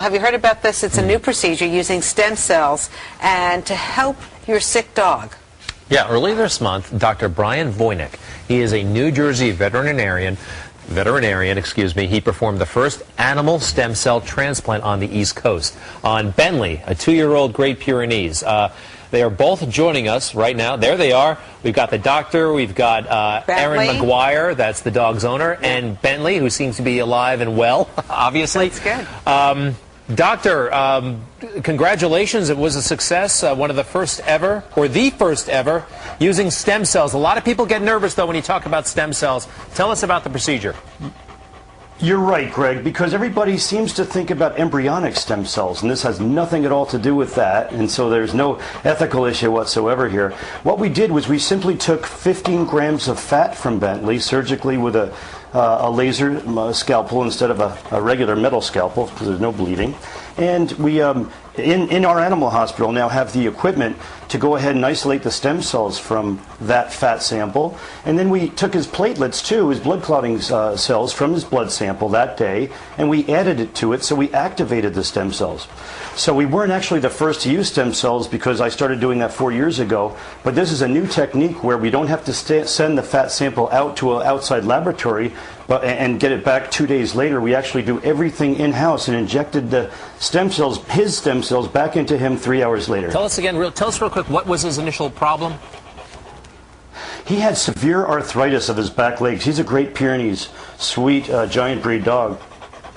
Have you heard about this? It's a new procedure using stem cells and to help your sick dog. Yeah, earlier this month, Dr. Brian Voynick, he is a New Jersey veterinarian, he performed the first animal stem cell transplant on the East Coast on Bentley, a 2-year-old Great Pyrenees. They are both joining us right now. There they are. We've got the doctor, we've got Aaron McGuire, that's the dog's owner, and Bentley, who seems to be alive and well, obviously. That's good. Doctor, congratulations. It was a success. One of the first ever, or the first ever, using stem cells. A lot of people get nervous, though, when you talk about stem cells. Tell us about the procedure. You're right, Greg, because everybody seems to think about embryonic stem cells, and this has nothing at all to do with that, and so there's no ethical issue whatsoever here. What we did was we simply took 15 grams of fat from Bentley surgically with a laser scalpel instead of a regular metal scalpel, because there's no bleeding. And we, in our animal hospital, now have the equipment to go ahead and isolate the stem cells from that fat sample. And then we took his platelets, too, his blood clotting cells from his blood sample that day, and we added it to it, so we activated the stem cells. So we weren't actually the first to use stem cells because I started doing that 4 years ago, but this is a new technique where we don't have to send the fat sample out to an outside laboratory and get it back 2 days later. We actually do everything in-house and injected the stem cells, his stem cells, back into him 3 hours later. Tell us again, tell us real quick, what was his initial problem? He had severe arthritis of his back legs. He's a Great Pyrenees, sweet giant breed dog.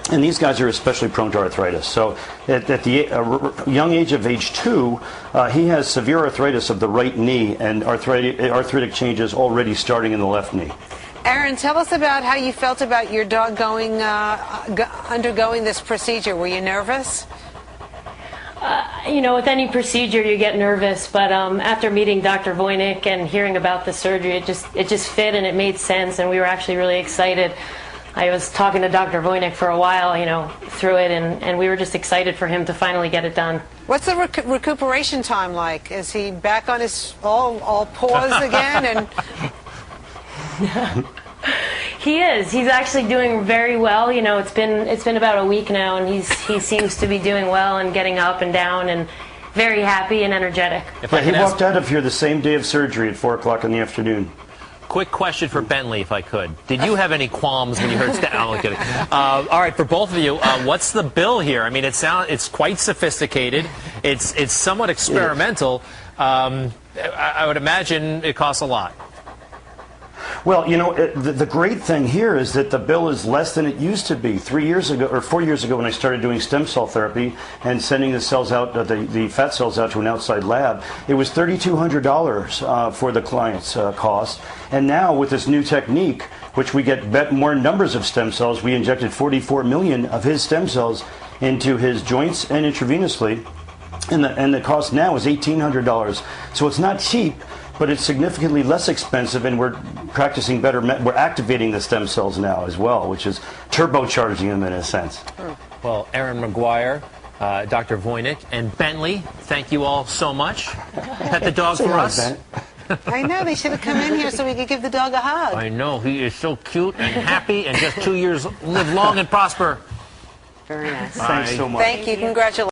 And these guys are especially prone to arthritis. So at the young age of age 2, he has severe arthritis of the right knee, and arthritic changes already starting in the left knee. Aaron, tell us about how you felt about your dog undergoing this procedure. Were you nervous? You know, with any procedure you get nervous, but after meeting Dr. Voynick and hearing about the surgery, it just fit and it made sense, and we were actually really excited. I was talking to Dr. Voynick for a while, you know, through it, and we were just excited for him to finally get it done. What's the recuperation time like? Is he back on his all paws again? And He is. He's actually doing very well. You know, it's been about a week now, and he seems to be doing well and getting up and down and very happy and energetic. Yeah, he walked out of here the same day of surgery at 4 o'clock in the afternoon. Quick question for Bentley, if I could. Did you have any qualms when you heard I'm kidding. All right, for both of you, what's the bill here? I mean, it's quite sophisticated. It's somewhat experimental. I would imagine it costs a lot. Well, you know, the great thing here is that the bill is less than it used to be. 3 years ago, or 4 years ago, when I started doing stem cell therapy and sending the cells out, the fat cells out to an outside lab, it was $3,200 for the client's cost. And now, with this new technique, which we get more numbers of stem cells, we injected 44 million of his stem cells into his joints and intravenously, and the cost now is $1,800. So it's not cheap, but it's significantly less expensive, and we're practicing better. We're activating the stem cells now as well, which is turbocharging them in a sense. Well, Aaron McGuire, Dr. Voynick, and Bentley, thank you all so much. Pet the dog for us. I know, they should have come in here so we could give the dog a hug. I know, he is so cute and happy, and just 2 years, live long and prosper. Very nice. Thanks so much. Thank you. Congratulations.